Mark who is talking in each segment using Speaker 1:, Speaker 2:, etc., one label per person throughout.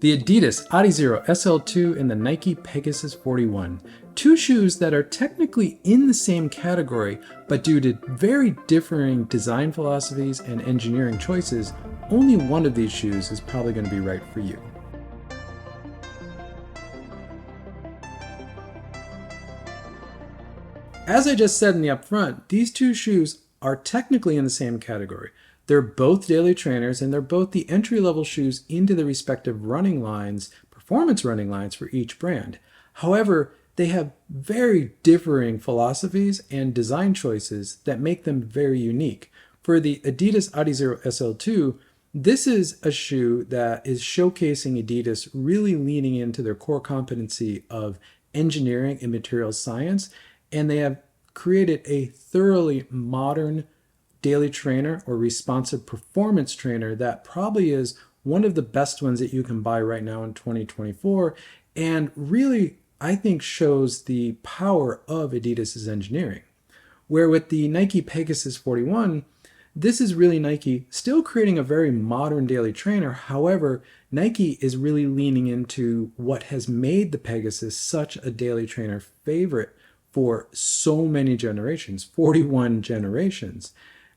Speaker 1: The Adidas Adizero SL2 and the Nike Pegasus 41. Two shoes that are technically in the same category, but due to very differing design philosophies and engineering choices, only one of these shoes is probably going to be right for you. As I just said in the upfront, these two shoes are technically in the same category. They're both daily trainers, and they're both the entry-level shoes into the respective running lines, performance running lines for each brand. However, they have very differing philosophies and design choices that make them very unique. For the Adidas Adizero SL2, this is a shoe that is showcasing Adidas really leaning into their core competency of engineering and materials science, and they have created a thoroughly modern daily trainer or responsive performance trainer that probably is one of the best ones that you can buy right now in 2024, and really I think shows the power of Adidas's engineering. Where with the Nike Pegasus 41, this is really Nike still creating a very modern daily trainer. However, Nike is really leaning into what has made the Pegasus such a daily trainer favorite for so many generations, 41 generations.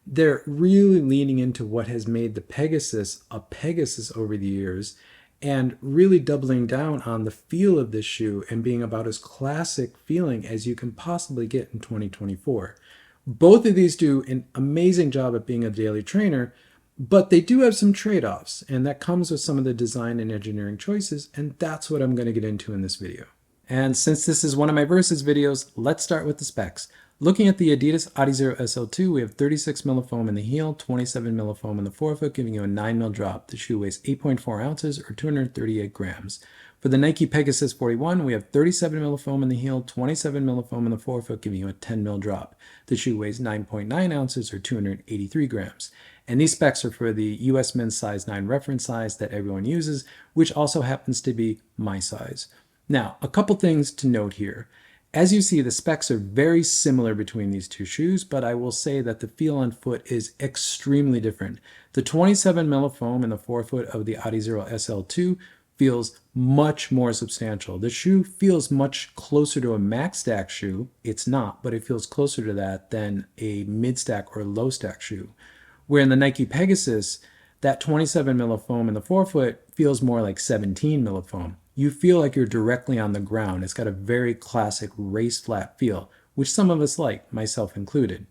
Speaker 1: They're really leaning into what has made the Pegasus a Pegasus over the years and really doubling down on the feel of this shoe and being about as classic feeling as you can possibly get in 2024. Both of these do an amazing job at being a daily trainer, but they do have some trade-offs, and that comes with some of the design and engineering choices, and that's what I'm going to get into in this video. And since this is one of my versus videos, let's start with the specs. Looking at the Adidas Adizero SL2, we have 36 millifoam in the heel, 27 millifoam in the forefoot, giving you a 9 mil drop. The shoe weighs 8.4 ounces or 238 grams. For the Nike Pegasus 41, we have 37 millifoam in the heel, 27 millifoam in the forefoot, giving you a 10 mil drop. The shoe weighs 9.9 ounces or 283 grams. And these specs are for the US men's size 9 reference size that everyone uses, which also happens to be my size. Now, a couple things to note here. As you see, the specs are very similar between these two shoes, but I will say that the feel on foot is extremely different. The 27 millifoam in the forefoot of the Adizero SL2 feels much more substantial. The shoe feels much closer to a max stack shoe. It's not, but it feels closer to that than a mid stack or low stack shoe. Where in the Nike Pegasus, that 27 millifoam in the forefoot feels more like 17 millifoam. You feel like you're directly on the ground. It's got a very classic race flat feel, which some of us like, myself included.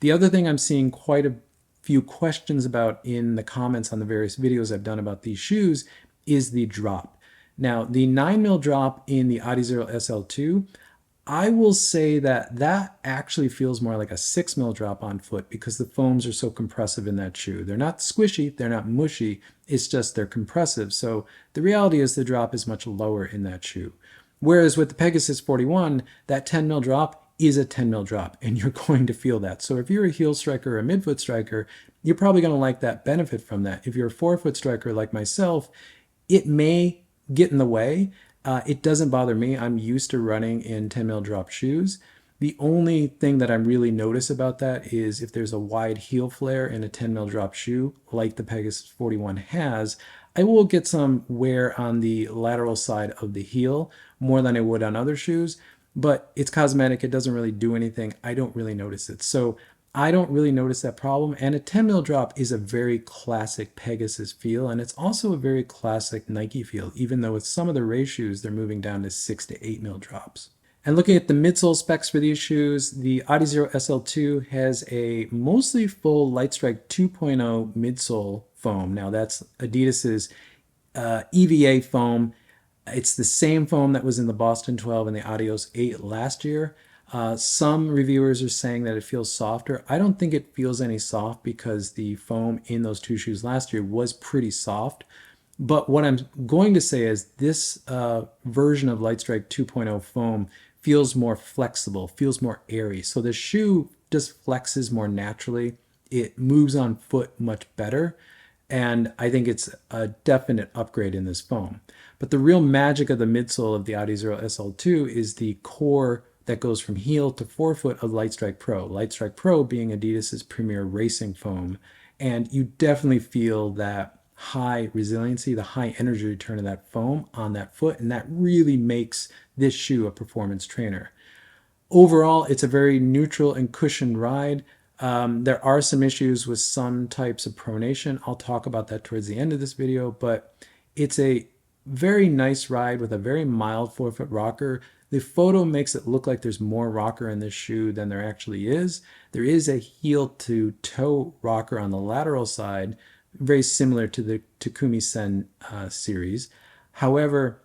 Speaker 1: The other thing I'm seeing quite a few questions about in the comments on the various videos I've done about these shoes is the drop. Now, the 9 mil drop in the Adizero SL2, I will say that that actually feels more like a 6 mil drop on foot because the foams are so compressive in that shoe. They're not squishy, they're not mushy, it's just they're compressive. So the reality is the drop is much lower in that shoe. Whereas with the Pegasus 41, that 10 mil drop is a 10 mil drop, and you're going to feel that. So if you're a heel striker or a midfoot striker, you're probably going to like that benefit from that. If you're a forefoot striker like myself, it may get in the way. It doesn't bother me. I'm used to running in 10 mil drop shoes. The only thing that I really notice about that is if there's a wide heel flare in a 10 mil drop shoe, like the Pegasus 41 has, I will get some wear on the lateral side of the heel more than I would on other shoes, but it's cosmetic. It doesn't really do anything. I don't really notice it. So I don't really notice that problem, and a 10 mil drop is a very classic Pegasus feel, and it's also a very classic Nike feel, even though with some of the race shoes, they're moving down to 6 to 8 mil drops. And looking at the midsole specs for these shoes, the Adizero SL2 has a mostly full Lightstrike 2.0 midsole foam. Now that's Adidas's EVA foam. It's the same foam that was in the Boston 12 and the Adios 8 last year. Some reviewers are saying that it feels softer. I don't think it feels any soft because the foam in those two shoes last year was pretty soft. But what I'm going to say is this version of Lightstrike 2.0 foam feels more flexible, feels more airy. So the shoe just flexes more naturally. It moves on foot much better. And I think it's a definite upgrade in this foam. But the real magic of the midsole of the Adizero SL2 is the core that goes from heel to forefoot of Lightstrike Pro. Lightstrike Pro being Adidas's premier racing foam. And you definitely feel that high resiliency, the high energy return of that foam on that foot, and that really makes this shoe a performance trainer. Overall, it's a very neutral and cushioned ride. There are some issues with some types of pronation. I'll talk about that towards the end of this video, but it's a very nice ride with a very mild forefoot rocker. The photo makes it look like there's more rocker in this shoe than there actually is. There is a heel to toe rocker on the lateral side, very similar to the Takumi Sen series. However,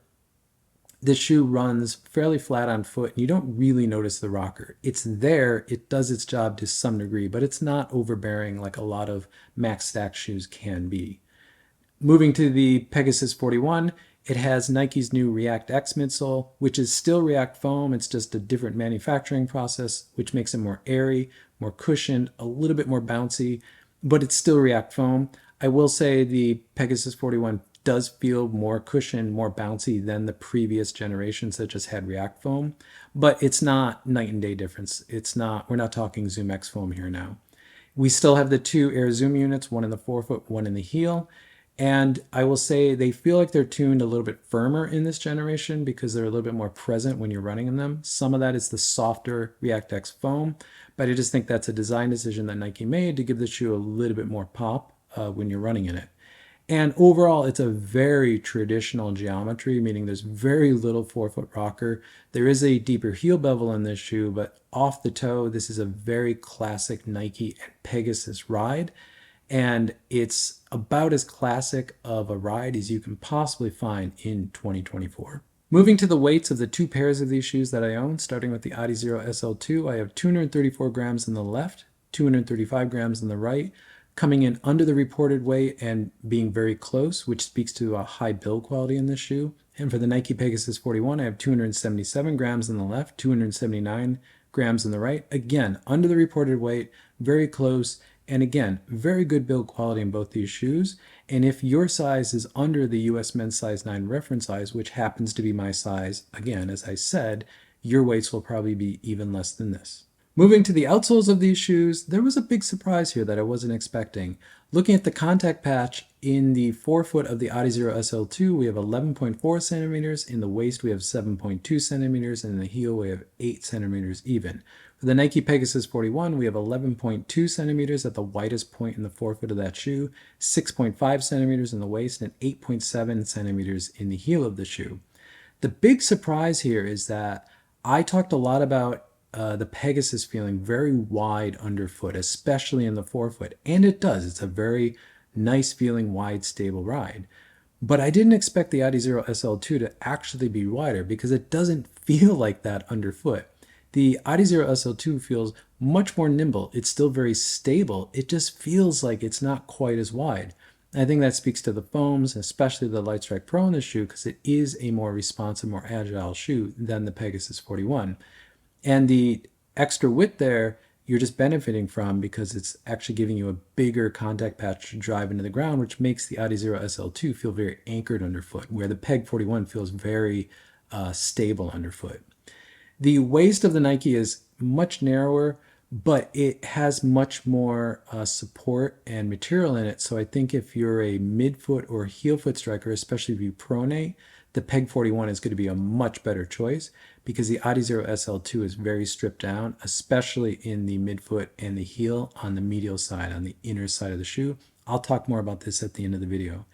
Speaker 1: the shoe runs fairly flat on foot and you don't really notice the rocker. It's there, it does its job to some degree, but it's not overbearing like a lot of max stack shoes can be. Moving to the Pegasus 41, it has Nike's new React X midsole, which is still React foam. It's just a different manufacturing process, which makes it more airy, more cushioned, a little bit more bouncy, but it's still React foam. I will say the Pegasus 41 does feel more cushioned, more bouncy than the previous generations that just had React foam, but it's not night and day difference. We're not talking Zoom X foam here now. We still have the two Air Zoom units, one in the forefoot, one in the heel. And I will say they feel like they're tuned a little bit firmer in this generation because they're a little bit more present when you're running in them. Some of that is the softer React X foam, but I just think that's a design decision that Nike made to give the shoe a little bit more pop when you're running in it. And overall, it's a very traditional geometry, meaning there's very little forefoot rocker. There is a deeper heel bevel in this shoe, but off the toe, this is a very classic Nike and Pegasus ride. And it's about as classic of a ride as you can possibly find in 2024. Moving to the weights of the two pairs of these shoes that I own, starting with the Adizero SL2, I have 234 grams in the left, 235 grams in the right, coming in under the reported weight and being very close, which speaks to a high build quality in this shoe. And for the Nike Pegasus 41, I have 277 grams in the left, 279 grams in the right. Again, under the reported weight, very close. And again, very good build quality in both these shoes. And if your size is under the US men's size 9 reference size, which happens to be my size, again, as I said, your weights will probably be even less than this. Moving to the outsoles of these shoes, there was a big surprise here that I wasn't expecting. Looking at the contact patch, in the forefoot of the Adizero SL2, we have 11.4 centimeters. In the waist, we have 7.2 centimeters. And in the heel, we have 8 centimeters even. For the Nike Pegasus 41, we have 11.2 centimeters at the widest point in the forefoot of that shoe, 6.5 centimeters in the waist, and 8.7 centimeters in the heel of the shoe. The big surprise here is that I talked a lot about the Pegasus feeling very wide underfoot, especially in the forefoot. And it does. It's a very nice feeling, wide, stable ride. But I didn't expect the Adizero SL2 to actually be wider because it doesn't feel like that underfoot. The Adizero SL2 feels much more nimble. It's still very stable. It just feels like it's not quite as wide. I think that speaks to the foams, especially the Lightstrike Pro in the shoe, because it is a more responsive, more agile shoe than the Pegasus 41. And the extra width there, you're just benefiting from because it's actually giving you a bigger contact patch to drive into the ground, which makes the Adizero SL2 feel very anchored underfoot, where the Peg 41 feels very stable underfoot. The waist of the Nike is much narrower, but it has much more support and material in it. So I think if you're a midfoot or heel foot striker, especially if you pronate, the Peg 41 is going to be a much better choice because the Adizero SL2 is very stripped down, especially in the midfoot and the heel on the medial side, on the inner side of the shoe. I'll talk more about this at the end of the video.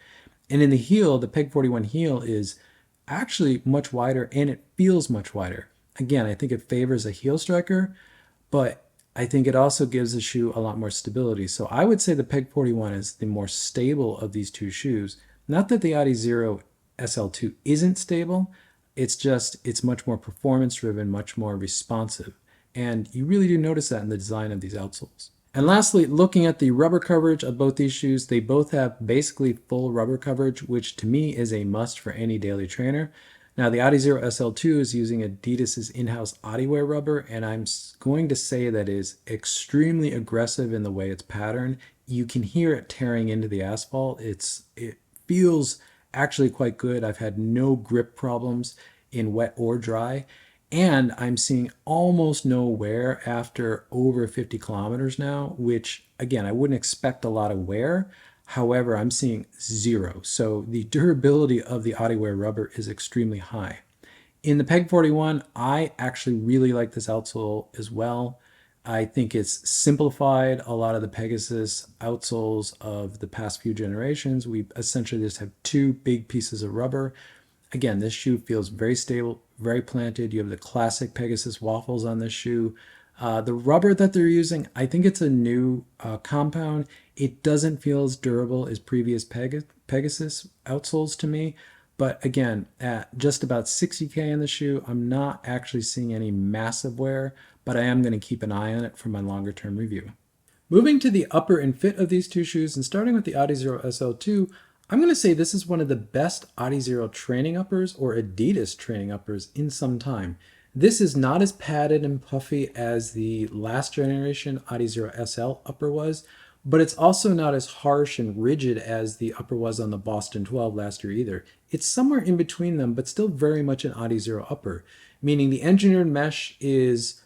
Speaker 1: And in the heel, the Peg 41 heel is actually much wider and it feels much wider. Again, I think it favors a heel striker, but I think it also gives the shoe a lot more stability. So I would say the Peg 41 is the more stable of these two shoes. Not that the Adizero SL2 isn't stable, it's much more performance driven, much more responsive. And you really do notice that in the design of these outsoles. And lastly, looking at the rubber coverage of both these shoes, they both have basically full rubber coverage, which to me is a must for any daily trainer. Now the Adizero SL2 is using Adidas's in-house Adiwear rubber, and I'm going to say that is extremely aggressive in the way it's patterned. You can hear it tearing into the asphalt. It feels actually quite good. I've had no grip problems in wet or dry, and I'm seeing almost no wear after over 50 kilometers now, which again, I wouldn't expect a lot of wear. However, I'm seeing 0. So the durability of the Adiwear rubber is extremely high. In the Peg 41, I actually really like this outsole as well. I think it's simplified a lot of the Pegasus outsoles of the past few generations. We essentially just have two big pieces of rubber. Again, this shoe feels very stable, very planted. You have the classic Pegasus waffles on this shoe. The rubber that they're using, I think it's a new compound. It doesn't feel as durable as previous Pegasus outsoles to me. But again, at just about 60K in the shoe, I'm not actually seeing any massive wear, but I am going to keep an eye on it for my longer term review. Moving to the upper and fit of these two shoes, and starting with the Adizero SL2, I'm going to say this is one of the best Adizero training uppers or Adidas training uppers in some time. This is not as padded and puffy as the last generation Adizero SL upper was, but it's also not as harsh and rigid as the upper was on the Boston 12 last year either. It's somewhere in between them, but still very much an Adizero upper, meaning the engineered mesh is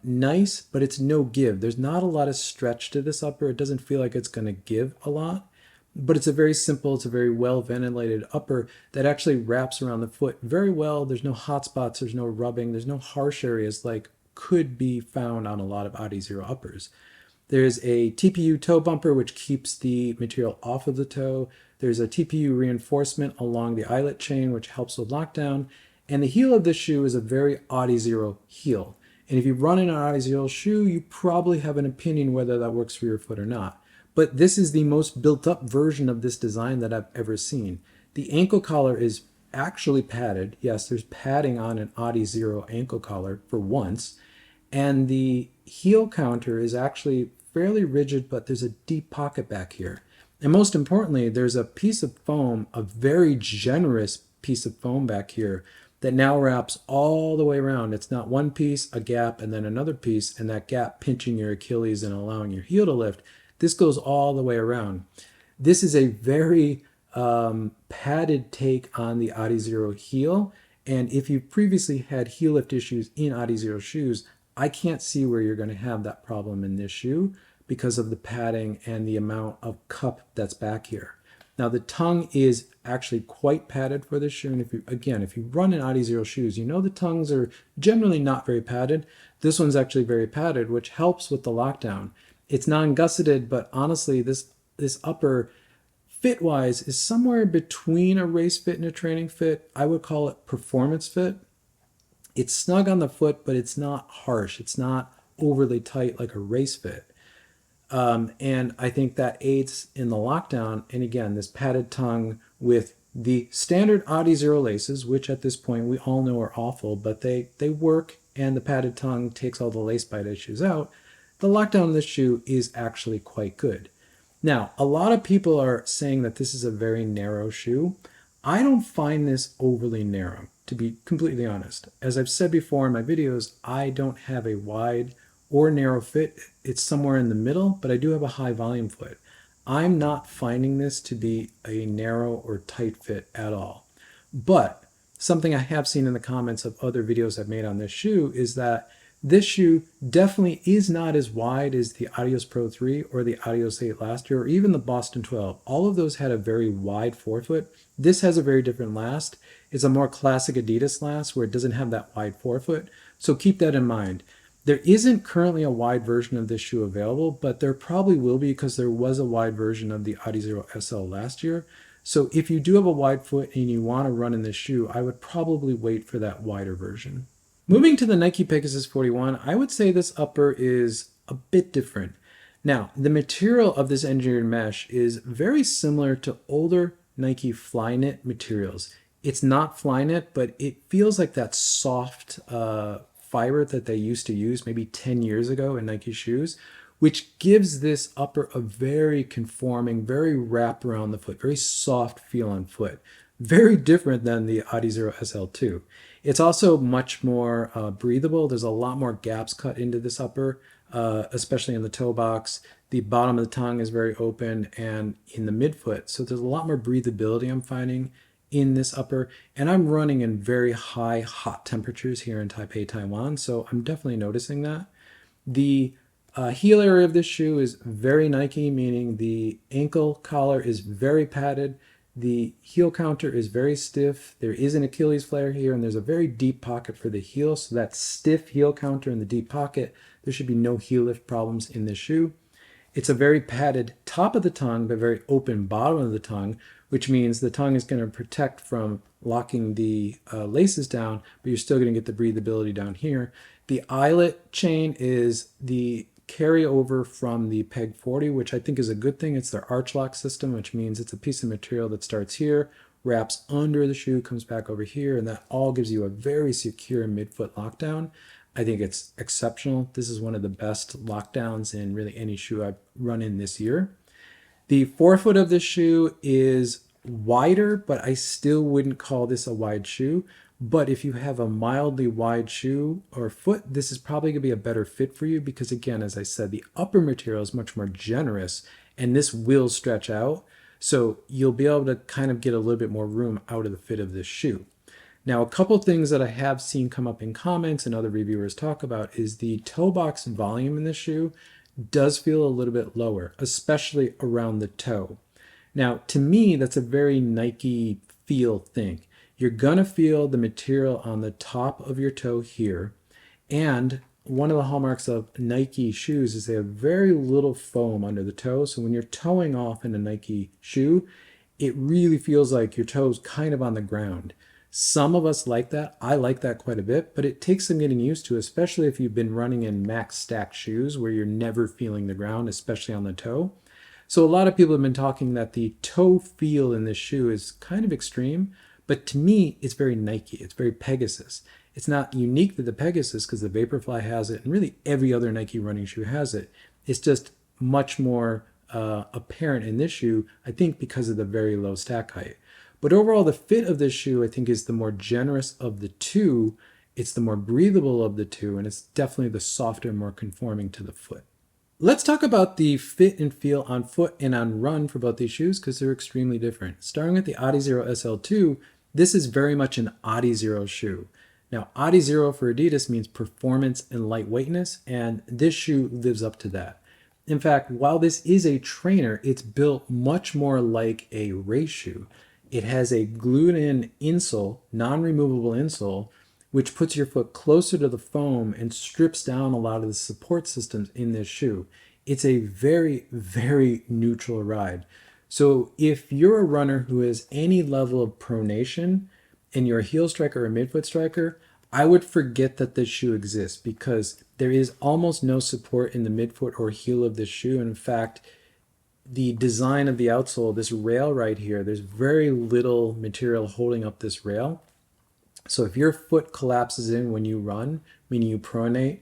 Speaker 1: nice, but it's no give. There's not a lot of stretch to this upper. It doesn't feel like it's going to give a lot, but it's a very simple, it's a very well ventilated upper that actually wraps around the foot very well. There's no hot spots, there's no rubbing, there's no harsh areas like could be found on a lot of Adizero uppers. There's a TPU toe bumper, which keeps the material off of the toe. There's a TPU reinforcement along the eyelet chain, which helps with lockdown. And the heel of this shoe is a very Adizero heel. And if you run in an Adizero shoe, you probably have an opinion whether that works for your foot or not. But this is the most built up version of this design that I've ever seen. The ankle collar is actually padded. Yes, there's padding on an Adizero ankle collar for once. And the heel counter is actually fairly rigid, but there's a deep pocket back here. And most importantly, there's a piece of foam, a very generous piece of foam back here that now wraps all the way around. It's not one piece, a gap, and then another piece, and that gap pinching your Achilles and allowing your heel to lift. This goes all the way around. This is a very padded take on the Adizero heel. And if you've previously had heel lift issues in Adizero shoes, I can't see where you're going to have that problem in this shoe because of the padding and the amount of cup that's back here. Now the tongue is actually quite padded for this shoe, and if you run in Adizero shoes, you know the tongues are generally not very padded. This one's actually very padded, which helps with the lockdown. It's non-gusseted, but honestly, this upper fit-wise is somewhere between a race fit and a training fit. I would call it performance fit. It's snug on the foot, but it's not harsh. It's not overly tight like a race fit. And I think that aids in the lockdown. And again, this padded tongue with the standard Adizero laces, which at this point we all know are awful, but they work, and the padded tongue takes all the lace bite issues out. The lockdown of this shoe is actually quite good. Now, a lot of people are saying that this is a very narrow shoe. I don't find this overly narrow, to be completely honest. As I've said before in my videos, I don't have a wide or narrow fit. It's somewhere in the middle, but I do have a high volume foot. I'm not finding this to be a narrow or tight fit at all. But something I have seen in the comments of other videos I've made on this shoe is that this shoe definitely is not as wide as the Adios Pro 3 or the Adios 8 last year, or even the Boston 12. All of those had a very wide forefoot. This has a very different last. It's a more classic Adidas last where it doesn't have that wide forefoot. So keep that in mind. There isn't currently a wide version of this shoe available, but there probably will be because there was a wide version of the Adizero SL last year. So if you do have a wide foot and you want to run in this shoe, I would probably wait for that wider version. Moving to the Nike Pegasus 41, I would say this upper is a bit different. Now, the material of this engineered mesh is very similar to older Nike FLYIN materials. It's not FLYIN, but it feels like that soft fiber that they used to use maybe 10 years ago in Nike shoes, which gives this upper a very conforming, very wrap around the foot, very soft feel on foot. Very different than the Adizero SL2. It's also much more breathable. There's a lot more gaps cut into this upper, especially in the toe box. The bottom of the tongue is very open and in the midfoot. So there's a lot more breathability I'm finding in this upper. And I'm running in very high, hot temperatures here in Taipei, Taiwan. So I'm definitely noticing that. The Heel area of this shoe is very Nike, meaning the ankle collar is very padded. The heel counter is very stiff. There is an Achilles flare here, and there's a very deep pocket for the heel. So that stiff heel counter in the deep pocket, there should be no heel lift problems in this shoe. It's a very padded top of the tongue, but very open bottom of the tongue, which means the tongue is going to protect from locking the laces down, but you're still going to get the breathability down here. The eyelet chain is the carryover from the Peg 40, which I think is a good thing. It's their arch lock system, which means it's a piece of material that starts here, wraps under the shoe, comes back over here, and that all gives you a very secure midfoot lockdown. I think it's exceptional. This is one of the best lockdowns in really any shoe I've run in this year. The forefoot of this shoe is wider, but I still wouldn't call this a wide shoe. But if you have a mildly wide shoe or foot, this is probably going to be a better fit for you because, again, as I said, the upper material is much more generous and this will stretch out. So you'll be able to kind of get a little bit more room out of the fit of this shoe. Now, a couple things that I have seen come up in comments and other reviewers talk about is the toe box volume in this shoe does feel a little bit lower, especially around the toe. Now, to me, that's a very Nike feel thing. You're going to feel the material on the top of your toe here. And one of the hallmarks of Nike shoes is they have very little foam under the toe. So when you're toeing off in a Nike shoe, it really feels like your toe's kind of on the ground. Some of us like that. I like that quite a bit, but it takes some getting used to, especially if you've been running in max stack shoes where you're never feeling the ground, especially on the toe. So a lot of people have been talking that the toe feel in this shoe is kind of extreme, but to me, it's very Nike. It's very Pegasus. It's not unique to the Pegasus because the Vaporfly has it, and really every other Nike running shoe has it. It's just much more apparent in this shoe, I think, because of the very low stack height. But overall, the fit of this shoe, I think, is the more generous of the two. It's the more breathable of the two, and it's definitely the softer, more conforming to the foot. Let's talk about the fit and feel on foot and on run for both these shoes because they're extremely different. Starting with the Adizero SL2, this is very much an Adizero shoe. Now, Adizero for Adidas means performance and lightweightness, and this shoe lives up to that. In fact, while this is a trainer, it's built much more like a race shoe. It has a glued-in insole, non-removable insole, which puts your foot closer to the foam and strips down a lot of the support systems in this shoe. It's a very, very neutral ride. So if you're a runner who has any level of pronation and you're a heel striker or a midfoot striker, I would forget that this shoe exists because there is almost no support in the midfoot or heel of this shoe. In fact, the design of the outsole, this rail right here, there's very little material holding up this rail. So if your foot collapses in when you run, meaning you pronate,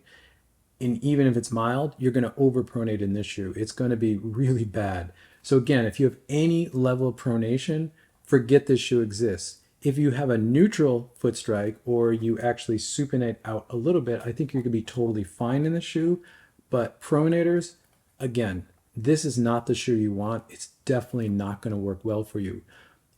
Speaker 1: and even if it's mild, you're going to overpronate in this shoe. It's going to be really bad. So again, if you have any level of pronation, forget this shoe exists. If you have a neutral foot strike or you actually supinate out a little bit, I think you're going to be totally fine in the shoe. But pronators, again, this is not the shoe you want. It's definitely not going to work well for you.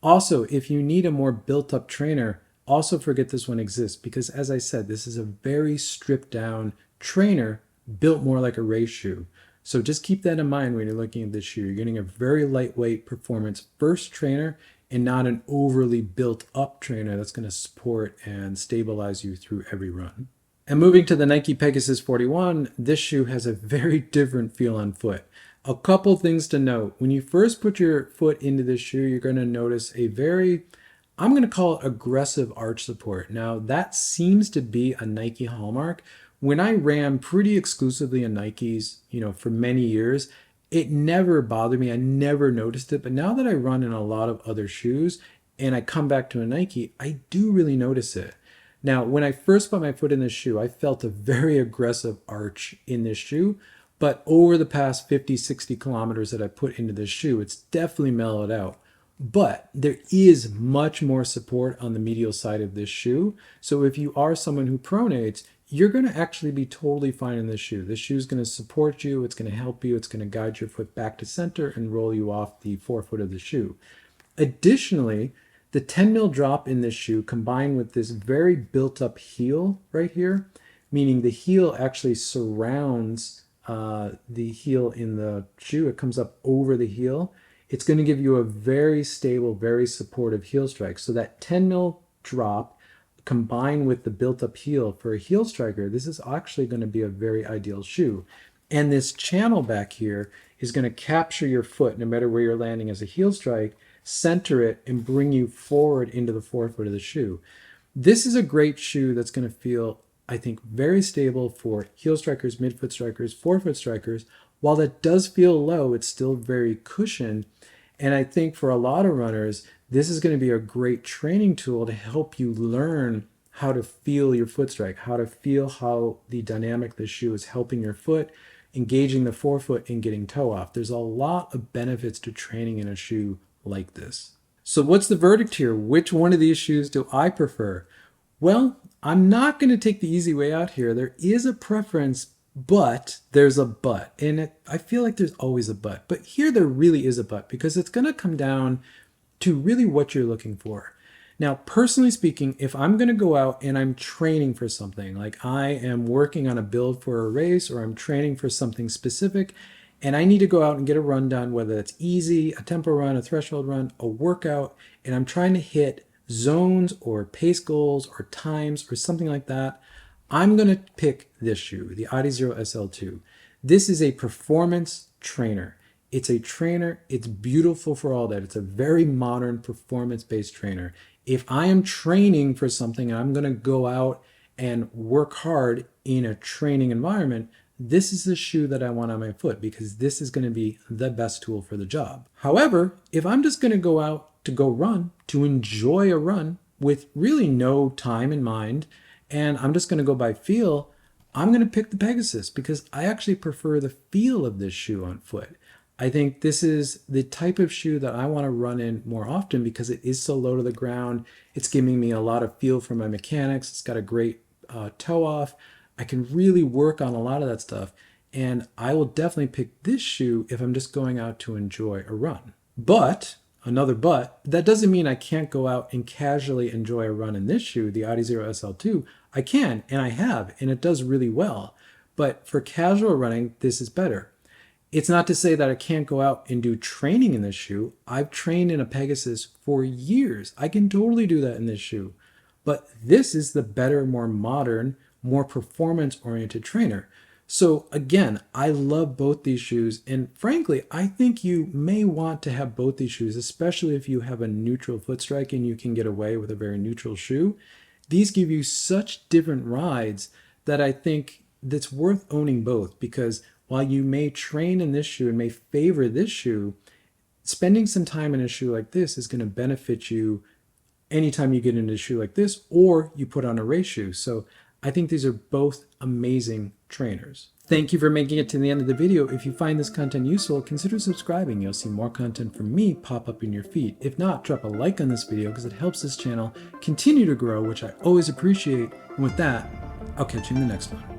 Speaker 1: Also, if you need a more built-up trainer, also forget this one exists because, as I said, this is a very stripped-down trainer built more like a race shoe. So just keep that in mind when you're looking at this shoe. You're getting a very lightweight performance first trainer and not an overly built-up trainer that's going to support and stabilize you through every run. And moving to the Nike Pegasus 41, this shoe has a very different feel on foot. A couple things to note. When you first put your foot into this shoe, you're going to notice a very, I'm going to call it aggressive arch support. Now, that seems to be a Nike hallmark. When I ran pretty exclusively in Nikes, for many years, it never bothered me. I never noticed it. But now that I run in a lot of other shoes and I come back to a Nike, I do really notice it. Now, when I first put my foot in this shoe, I felt a very aggressive arch in this shoe. But over the past 50, 60 kilometers that I put into this shoe, it's definitely mellowed out. But there is much more support on the medial side of this shoe. So if you are someone who pronates, you're going to actually be totally fine in this shoe. This shoe is going to support you. It's going to help you. It's going to guide your foot back to center and roll you off the forefoot of the shoe. Additionally, the 10 mil drop in this shoe combined with this very built up heel right here, meaning the heel actually surrounds the heel in the shoe. It comes up over the heel. It's going to give you a very stable, very supportive heel strike. So that 10 mil drop combined with the built-up heel for a heel striker, this is actually going to be a very ideal shoe. And this channel back here is going to capture your foot no matter where you're landing as a heel strike, center it, and bring you forward into the forefoot of the shoe. This is a great shoe that's going to feel, I think, very stable for heel strikers, midfoot strikers, forefoot strikers. While that does feel low, it's still very cushioned. And I think for a lot of runners, this is going to be a great training tool to help you learn how to feel your foot strike, how to feel how the dynamic of the shoe is helping your foot, engaging the forefoot and getting toe off. There's a lot of benefits to training in a shoe like this. So what's the verdict here? Which one of these shoes do I prefer? Well, I'm not going to take the easy way out here. There is a preference, but there's a but. And I feel like there's always a but. But here there really is a but, because it's going to come down to really what you're looking for. Now, personally speaking, if I'm going to go out and I'm training for something, like I am working on a build for a race, or I'm training for something specific, and I need to go out and get a run done, whether it's easy, a tempo run, a threshold run, a workout, and I'm trying to hit zones or pace goals or times or something like that, I'm going to pick this shoe, the Adizero SL2. This is a performance trainer. It's a trainer. It's beautiful for all that. It's a very modern performance-based trainer. If I am training for something and I'm going to go out and work hard in a training environment, this is the shoe that I want on my foot, because this is going to be the best tool for the job. However, if I'm just going to go out to go run, to enjoy a run with really no time in mind, and I'm just going to go by feel, I'm going to pick the Pegasus, because I actually prefer the feel of this shoe on foot. I think this is the type of shoe that I want to run in more often, because it is so low to the ground. It's giving me a lot of feel for my mechanics. It's got a great toe off. I can really work on a lot of that stuff. And I will definitely pick this shoe if I'm just going out to enjoy a run. But, another but, that doesn't mean I can't go out and casually enjoy a run in this shoe, the Adizero SL2. I can, and I have, and it does really well. But for casual running, this is better. It's not to say that I can't go out and do training in this shoe. I've trained in a Pegasus for years. I can totally do that in this shoe. But this is the better, more modern, more performance-oriented trainer. So again, I love both these shoes. And frankly, I think you may want to have both these shoes, especially if you have a neutral foot strike and you can get away with a very neutral shoe. These give you such different rides that I think that's worth owning both, because while you may train in this shoe and may favor this shoe, spending some time in a shoe like this is going to benefit you anytime you get into a shoe like this, or you put on a race shoe. So I think these are both amazing trainers. Thank you for making it to the end of the video. If you find this content useful, consider subscribing. You'll see more content from me pop up in your feed. If not, drop a like on this video, because it helps this channel continue to grow, which I always appreciate. And with that, I'll catch you in the next one.